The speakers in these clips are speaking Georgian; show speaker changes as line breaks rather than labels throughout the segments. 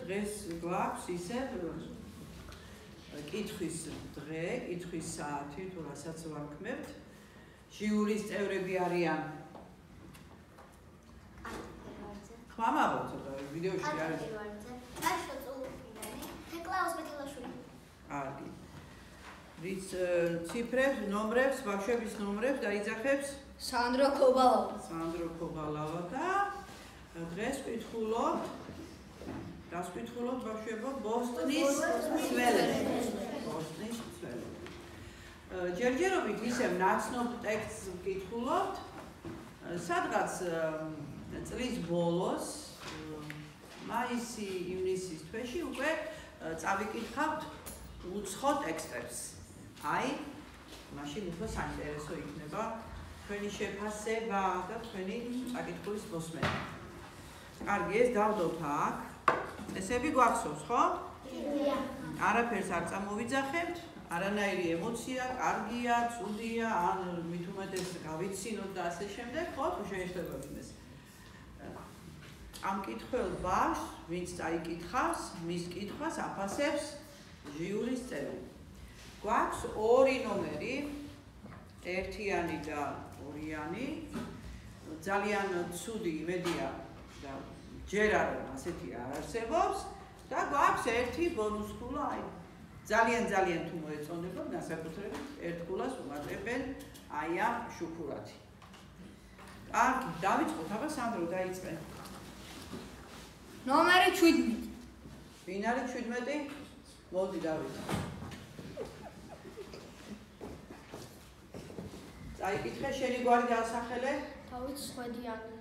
დღეს გვაქვს ისე კითხვის დღე, კითხვის საათი, თუ რასაც ვაქმებთ. ჟიურის წევრები არიან. ხმამაღლა ცოტა ვიდეოში არის. კარგი. რის ციფრებს, ნომრებს, ბავშვების ნომრებს დაიძახებს
სანდრო ქობალავა.
სანდრო ქობალავა და დღეს ვკითხულობთ. რას ვკითხულობთ ბავშვებო? ბოსტნის ცველებს. ბოსტნის ცველებს. ჯერჯერობით ისევ ნაცნობ ტექსტს ვკითხულობთ. სადღაც წლის ბოლოს, მაისი, ივნისის თვეში უკვე წავიკითხავთ უცხო ტექსტებს. აი, მაშინ უფრო საინტერესო იქნება თქვენი შეფასება და თქვენი საკითხვის მოსმენა. კარგი, ეს დავდოთ აქ. წესები გვახსოვს, ხო? არაფერს არ წამოვიძახებთ, არანაირი ემოცია, კარგია, ცუდია, ან მით უმეტეს გავიცინოთ და ასე შემდეგ, ხო? თუ შეიძლება იმეს. ამ კითხველ ბავშვს, ვინც წაიკითხავს, მის კითხვას აფასებს ჟიურის წევრი. გვაქვს ორი ნომერი, ერთიანი და ორიანი. ძალიან ცუდი იმედია და ჯერა რომ ასეთი არ არსებობს და გვაქვს ერთი ბონუს ქულა, აი ძალიან თუ მოეწონება, განსაკუთრებით ერთ ქულას უმატებენ აი ამ შუქურათი. კარგი, დავიწყოთ, აბა სანდრო დაიწყე.
ნომერი 17.
ვინ არის 17? მოდი დავიწყე. წაიკითხე შენი გვარი დაასახელე?
თავით ხვედიანი.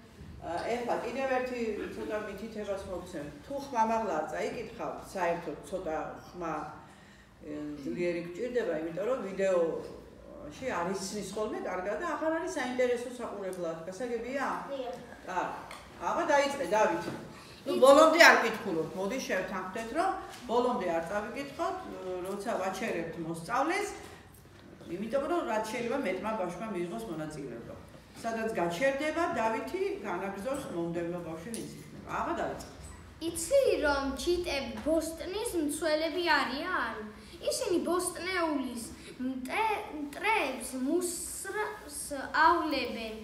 ეხლა კიდევ ერთი ცოტა მითითებას მოგცემ. თუ ხმამაღლა არ წაიკითხავ, საერთოდ ცოტა ხმა ძლიერი გჭირდება, იმიტომ რომ ვიდეოში არ ისმის ხოლმე კარგად და აღარ არის საინტერესო საყურებლად. გასაგებია? კარგი. აბა დაიწყე, დავით. ნუ ბოლომდე არ კითხულობთ. მოდი შევთანხმდეთ, რომ ბოლომდე არ წავიკითხოთ, როცა ვაჩერებთ მოსწავლეს, იმიტომ რომ რაც შეიძლება მეტმა ბავშვმა მიიღოს მონაწილეობა. სადაც გაჩერდება, დავითი განაგზავს მომდევნო ბავშვი ვინც იქნება. აბა დაიწყე.
იცი რომ ჩიტები ბოსტნის მცველები არიან? ისინი ბოსტნეულის მტრებს მუსრს ავლებენ,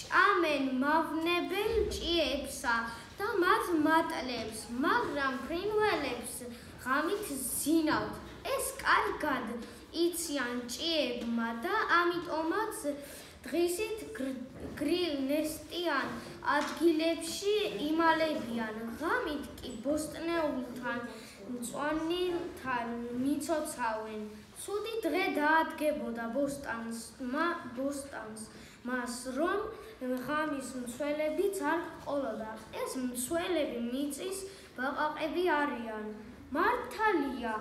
ჭამენ მავნებელ ჭიებსა და მათ მატლებს, მაგრამ ფრინველებს ღამით ზინავთ. ეს კარგად იციან ჭიებმა და ამიტომაც დღისით გრილნესტიან ადგილებში იმალებიან. ღამით კი ბოსტნეულთან მწვანილთან მიცოცავენ. ცუდი დღე დაადგებოდა ბოსტანს მას, რომ ღამის მცველებიც არ ჰყოლოდა. ეს მცველები მიწის ბაყაყები არიან. მართალია,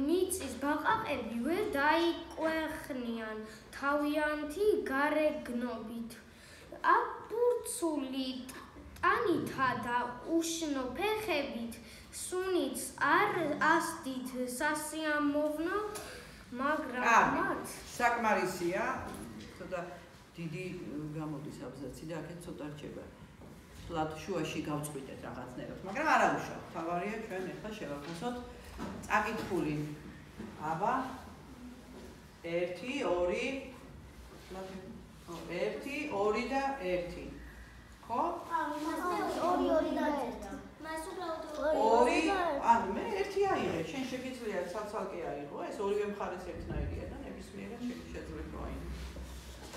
მიწის ბაყაყები ვერ დაიკვეხნიან თავიანთი გარეგნობით. აბურცული ტანითა და უშნო ფეხებით სუნიც არ ასდით სასიამოვნო, მაგრამ მათ
საკმარისია, ცოტა დიდი გამოდის აბზაცი და აქეთ ცოტა რჩება. ფლატ შუაში გავწყვიტეთ რაღაცნაირად, მაგრამ არა უშავ. თავარია ჩვენ ახლა შევაფასოთ წაკითხული. აბა 1 2 1 2 და 1. ხო?
2 და 1. მას უბრალოდ
2, ანუ მე 1 აიღე, შენ შეგიძლია ცალ-ცალკე აიღო, ეს ორივე მხარეს ერთნაირია და ნებისმიერად შეძლება აიღო.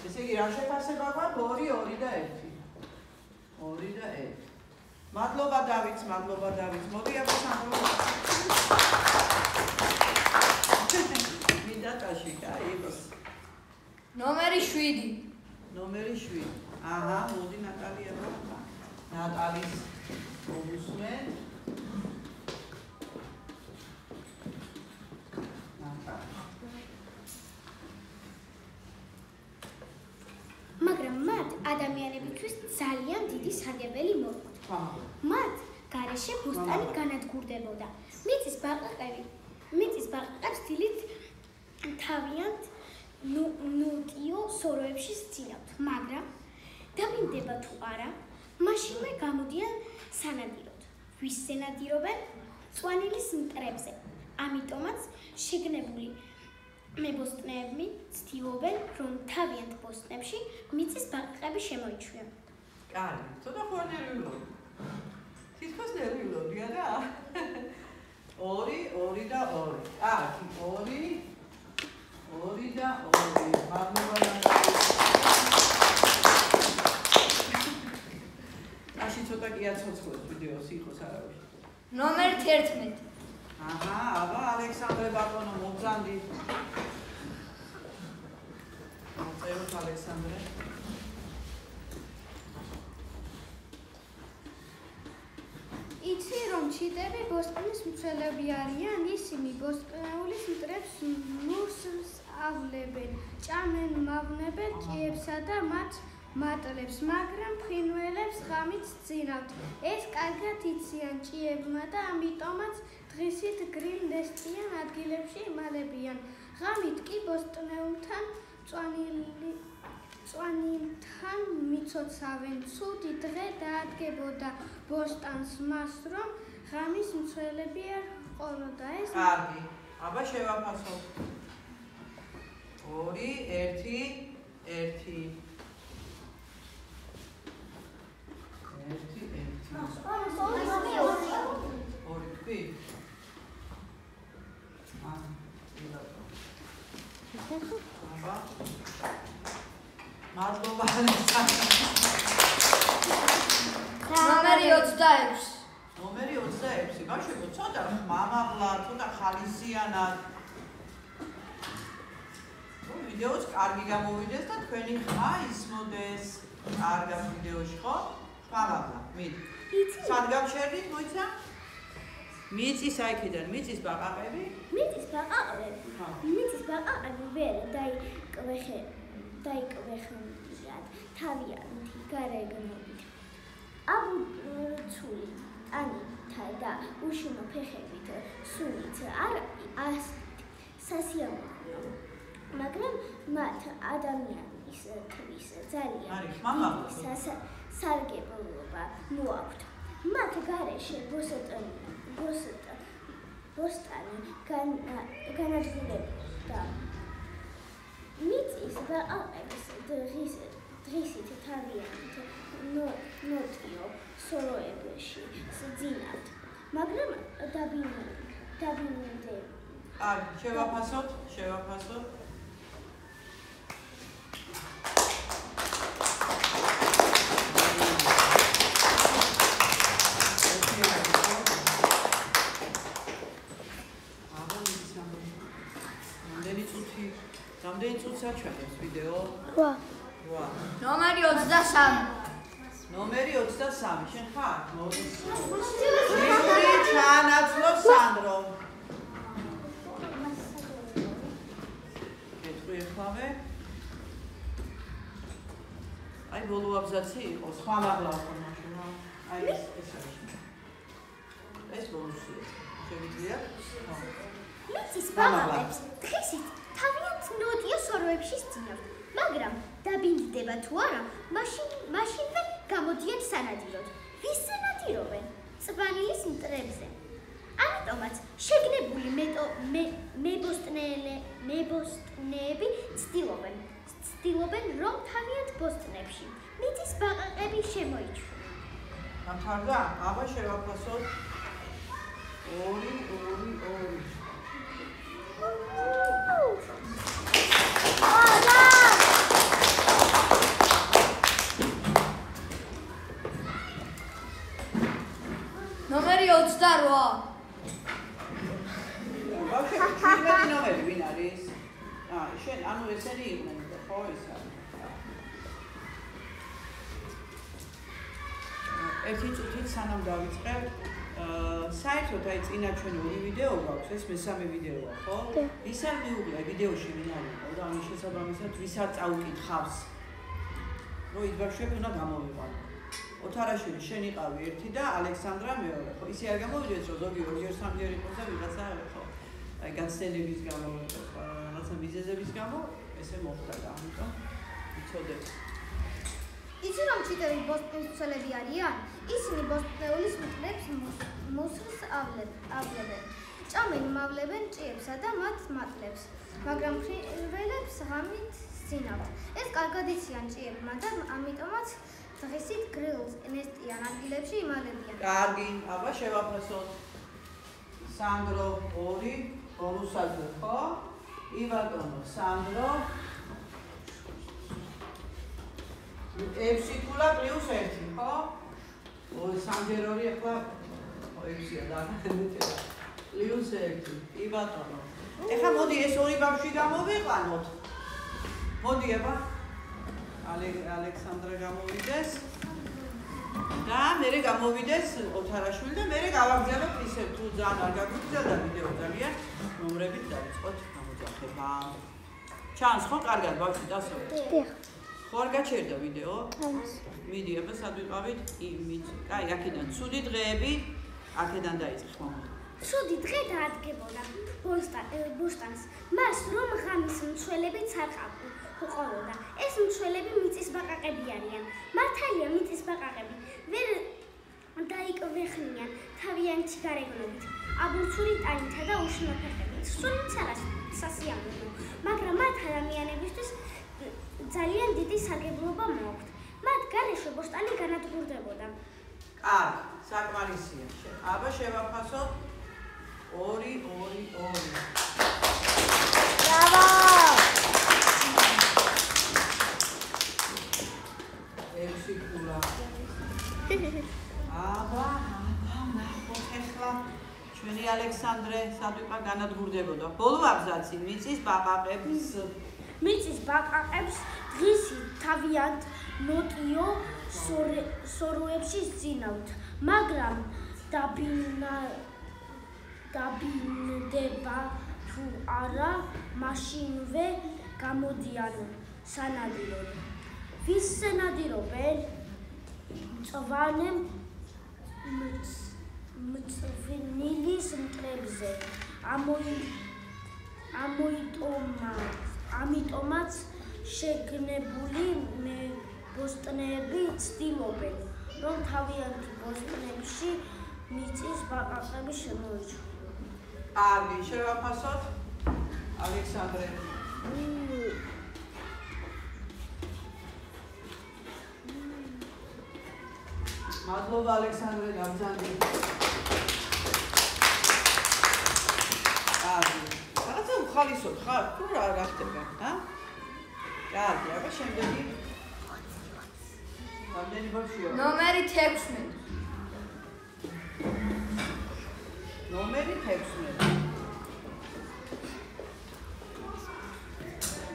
ესე იგი რა შეფასება გვაქვს? 2 და 1. 2 და 1. მადლობა დავით, მოდი აბა სანდრო. მინდა ტაში, აიღოს.
ნომერი 7.
ნომერი 7. აჰა, მოდი ნატალია. ნატალის მოგუსმენ.
მაგრამ მათ ადამიანებისთვის ძალიან დიდი სარგებელი მოჰყვა. მათ გარეშე ბოსტანი განადგურდებოდა. მიწის ბაყაყებს დილით თავიანთ ნუტიო სოროებში სცინავთ, მაგრამ დამინდება თუ არა, მაშინვე გამოდიან სანადიროდ. ვის სენადირობენ? მწვანილის მტრებზე. ამიტომაც შეგნებული მებოსტნეები ცდილობენ, რომ თავიანთ ბოსტნებში მიწის ბაყაყები შემოიჩვიონ.
კარგი, ცოტა ხო ნერვიულობ. თითქოს ნერვიულობია და 2 და 2. კარგი, 2 და 2. მადლობა. აში ცოტა კი აცოცხლოს ვიდეოს იყოს არავის.
ნომერი 11.
აჰა, აბა ალექსანდრე ბატონო მოგზანდი. მოწეროთ ალექსანდრე.
იცი რომ ჩიტები ბოსტნის მცველები არიან, ისინი ბოსტნეულის მტრებს ნურს ავლებენ, ჭამენ მავნებელ ჭიებსა და მათ მატლებს, მაგრამ ფრინველებს ღამით სძინავთ. ეს კარგად იციან ჭიებმა და ამიტომაც დღისით გრილ ნესტიან ადგილებში იმალებიან. ღამით კი ბოსტნეულთან მწვანილთან მიცოცავენ. ცუდი დღე დაადგებოდა ბოსტანს მას, რომ ღამის მცველები არ ჰყოლოდა. ეს
კარგი. აბა შევაფასო. 2 1 1 მადლობა
ნომერი 26.
ნომერი 26. გაშვებო ცოტა მამაღლა, ცოტა ხალისიანად. ვიდეოც კარგი გამოვიდეს და თქვენი ხმა ისმოდეს. კარგად ვიდეოში ხო? მამაღლა, მით. სად გავშერდით, მოიცა? მიწის აიქიდან, მიწის ბაყაყები?
მიწის ბაყაყები ვერ დაიკვეხნიათ თავიანთი გარეგნობით. აბურცული ტანითა და უშინო ფეხებით სულით არ სასიამოვნო, მაგრამ მათ ადამიანის თვის ძალიან სარგებლობა მოაქვთ. მათ გარეშე ბოსტანი განადგურებოდა. მიწის ბაყაყებს დღისით თავიანთ ნოტიო სოროებში სძინავთ, მაგრამ დაბინდები.
კარგი, შევაფასოთ. რამდენი წუთს აჩვენებს ვიდეო?
8.
ნომერი 23.
ნომერი 23. შენ ხარ? იური ჩანაცვლო სანდრო. კეთრი ხავე. აი ბოლო აბზაცი იყო, სხვა მაღლა ხო მაშინ. აი ეს არის. ეს ბოლოსია. შევიძლია? ხო.
მიწის ბაყაყებს დღისით თავიანთ ნოტიო სოროებში სძინავთ, მაგრამ დაბინდდება თუ არა, მაშინვე გამოდიან სანადიროდ. ვის სანადირობენ? მწვანილის მტრებზე. ამიტომაც შეგნებული მებოსტნეები ცდილობენ, რომ თავიანთ ბოსტნებში მიწის ბაყაყები შემოიჩვიონ.
გამთარდა? აბა შევაფასოთ. 2
ნომერი 28.
ბავშვები, ნომერი ვინ არის? შენ, ანუ ესენი იყვნენ, ხო ეს არის. ერთი წუთით სანამ დავიწყებ, საერთოდ აი წინა ჩვენ 2 ვიდეო გვაქვს, ეს მესამე ვიდეოა, ხო? ის არ მიუღია ვიდეოში ვინ არის და ამის შესაბამისად ვისაც წაუკითხავს, რომ ის ბავშვები უნდა გამოვიყვანო. ოთარაშვილი შენ იყავი ერთი და ალექსანდრა მეორე, ხო? ისე არ გამოვიდეს, რომ ზოგი 2-3 იყოს და ვიღაცა ხო? აი გაცდენების გამო, რაღაცა მიზეზების გამო ესე მოხდა და ამიტომ იცოდეთ.
იცი რომ ჩიტები ბოსტნის მცველები არიან? ისინი ბოსტნეულის მტრებს მოსრს ავლებენ. ჭამენ მავლებენ ჭიებსა და მათ მატლებს, მაგრამ ფრინველებს ღამით სძინავთ. ეს კარგად იციან ჭიებმა და ამიტომაც დღისით გრილს ნესტიან ადგილებში იმალებიან.
კარგი, აბა შევაფასოთ. სანდრო 2, რუსაძე ხო? ივატონო სანდრო 6 კულა პლუს 1, ხო? სამჯერორი ახლა 6-ია და პლუს 1. ივატონო. ეხლა მოდი ეს ორი ბავშვი გამოვიყვანოთ. მოდი აბა. ალექსანდრა გამოვიდეს. და მერე გამოვიდეს ოთარაშვილი და მერე გავაგზავნოთ ისევ თუ ძალიან არ გაგვიგზავნა ვიდეო ძალიან ნომრებით დავიწყოთ გამოძახება. ჩანს ხო კარგად ბავშვი დასწავლეთ?
დიახ.
ხო არ გაჩერდა ვიდეო? მიდი აბა სად ვიყავით? კაი, აქედან ცუდი დღეები, აქედან დაიწყე ხომ?
ცუდი დღე დაადგებოდა ბოსტანს. მას რომ ღამის მცველებიც არ ყოლოდა. ეს მცველები მიწის ბაყაყები არიან. მართალია მიწის ბაყაყები ვერ დაიკვეხნიან თავიანთი გარეგნობით, აბურცური ტანითა და უშნო ფეხებით. სულიც არა სასიამოვნო, მაგრამ მათ ადამიანებისთვის ძალიან დიდი სარგებლობა მოაქვთ. მათ გარეშე ბოსტანი განადგურდებოდა.
კარგი, საკმარისია. აბა შევაფასოთ 2 2 2.
ბრავო!
ექსიკულა. აბა, ნახოთ ახლა ჩვენი ალექსანდრე სად ვიყავ განადგურდებოდა. ბოლო აბზაცი მიწის ბაყაყებს
დღისით თავიანთ ნოტიო სოროებში სძინავთ, მაგრამ დაბინდება თუ არა, მაშინვე გამოდიან სანადიროდ. ვის სანადირობენ? მწვანე მწვნილის მტრებზე. ამიტომაც შეგნებული ბოსტნეები ცდილობენ, რომ თავიანთი ბოსტნებში მიწის ბაყაყები შემოეჩვენონ.
კარგი, შევაფასოთ ალექსანდრე. მადლობა ალექსანდრე, გამძანდი. კარგი. რაღაცა უხალისოდ ხარ? თუ რა ხდება, ჰა? კარგი, აბა შემდეგი. რამდენი ბავშვია?
ნომერი 16.
ნომერი 16.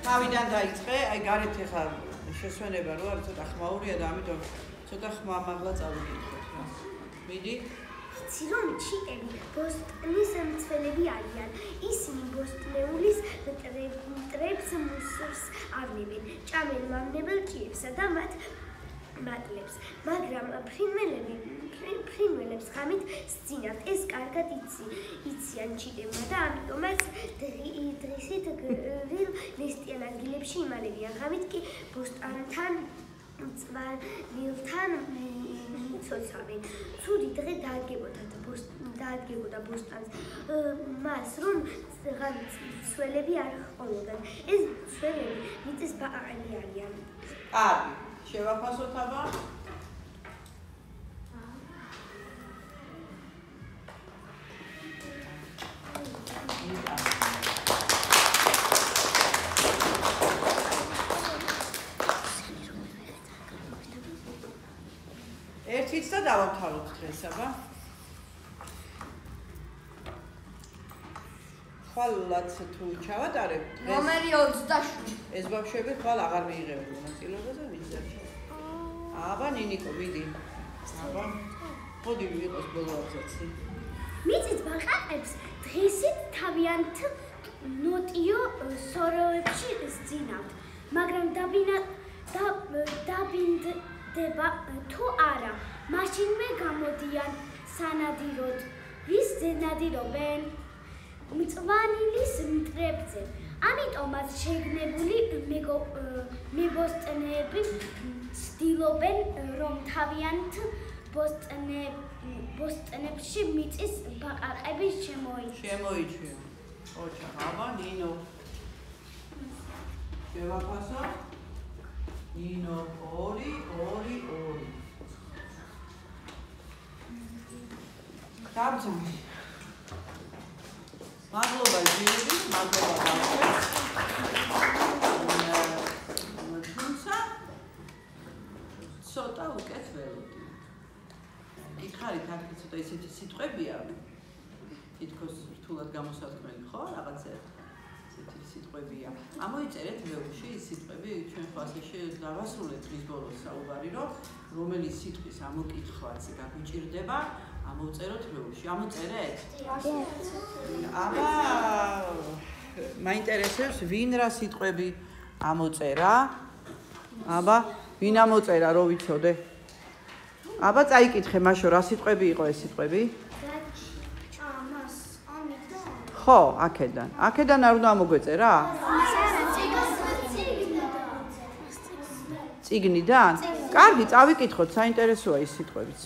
თავიდან დაიწყე, აი გარეთ ეხლა შესვენება რო არის ცოტა ხმაურია და ამიტომ ცოტა ხმამაღლა წავიკითხოთ რა. მიდი.
იცი რომ ჩიტები ბოსტნის მცველები არიან. ისინი ბოსტნეულის მტრებს მოსრს ავნებენ, ჭამენ მავნებელ ჭიებსა და მათ მატლებს, მაგრამ ფრინველებს ღამით სძინავთ. ეს კარგად იციან ჩიტებმა და ამიტომაც დღისით გრილ ნესტიან ადგილებში იმალებიან. ღამით კი ბოსტანთან მწვანილთან მიცოცავენ. ცუდი დღე დაადგებოდა ბოსტანს, მას რომ ღამით მცველები არ ყოლოდნენ. ეს მცველები მიწის ბაყაყები არიან.
კარგი, შევაფასოთ აბა. ერთიც და დავამთავროთ დღეს აბა. ხვალაც თუ ჩავატარებ დღეს.
ნომერი 27.
ეს ბავშვები ხვალ აღარ მიიღებენ მონაწილეობას და მიწაში. აბა ნინიკო, მიდი. აბა. მოდი ვიყოს ბოლო აბზაცი.
მიწის ბაყაყებს დღისით თავიანთ ნოტიო სოროებში სძინავთ, მაგრამ დაბინდება თუ არა, მაშინვე გამოდიან სანადიროდ. ვის ზენადირობენ? მწვანილის მტრებზე. ამიტომაც შეგნებული მებოსტნეები ცდილობენ, რომ თავიანთ ბოსტნებში წნებში მიწის ბაყაყები
შემოიჩვია. ოჩა, აბა ნინო. შევაფასო. ნინო 2 2 2. Dabzami. Magloba ჟიური, magloba ბავშვი. თუმცა ცოტა უკეთ ველოდი. გითხარით აქ ცოტა ისეთი სიტყვებია, თითქოს რთულად გამოსათქმელი ხო, რაღაცა ისეთი სიტყვებია. ამოიწერეთ მეუში ის სიტყვები, ჩვენ ხო ასე დავასრულეთ დღის ბოლოს საუბარი, რომ რომელი სიტყვის ამოკითხვაც გაგვიჭირდება, ამოვწეროთ მეუში. ამოწერეთ? აბა მაინტერესებს ვინ რა სიტყვები ამოწერა? აბა ვინ ამოწერა, რო ვიცოდე? აბა წაიკითხე მაშო რა სიტყვები იყო ეს სიტყვები? ხო, აქედან. აქედან არ უნდა ამოგვეწერა? წიგნიდან? კარგი, წავიკითხოთ, საინტერესოა ის სიტყვებიც.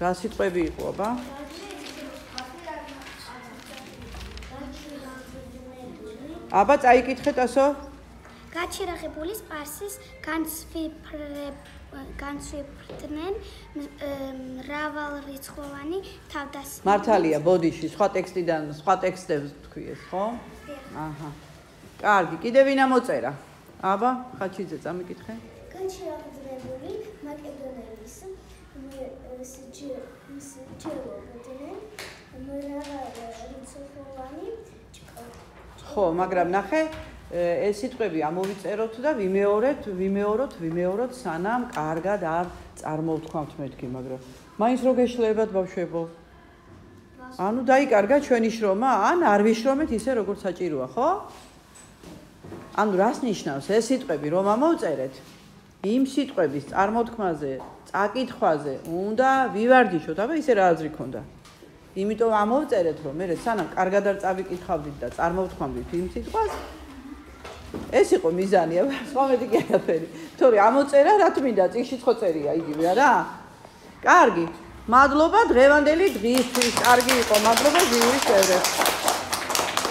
რა სიტყვები იყო, აბა? აბა წაიკითხეთ ასო?
გაჩერაღებული სპარსის განსვიფრდნენ მრავალრიცხოვანი თავდასხმა.
მართალია, ბოდიში, სხვა ტექსტიდან, სხვა ტექსტებს თქვი ეს, ხო? აჰა. კარგი, კიდე ვინ ამოწერა? აბა, ხაჩიძე წამიკითხე.
გაჩერაღებული მაკედონელის მსჯელობდნენ მრავალრიცხოვანი
ხო, მაგრამ ნახე, ეს სიტყვები ამოვიწეროთ და ვიმეოროთ, სანამ კარგად არ წარმოვთქვამთ მეთქი, მაგრამ მაინც რო გეშლებათ ბავშვებო. ანუ დაიკარგა ჩვენი შრომა, ან არ ვიშრომეთ ისე როგორც საჭიროა, ხო? ანუ რას ნიშნავს ეს სიტყვები, რომ ამოვწერეთ? იმ სიტყვების წარმოთქმაზე, წაკითხვაზე უნდა ვივარჯიშოთ, აბა ისე რა აზრი ქონდა? იმიტომ ამოვწერეთ, რომ მე სანამ კარგად არ წავიკითხავდით და წარმოვთქვამდით იმ სიტყვას, ეს იყო მიზანი, აბა სხვა მეტი კი არაფერი. თორე ამოწერა რა თმინდა, წიგნში ხო წერია იგივე არა? კარგი. მადლობა დღევანდელი დღისთვის. კარგი იყო, მადლობა ჟიურის წევრებს.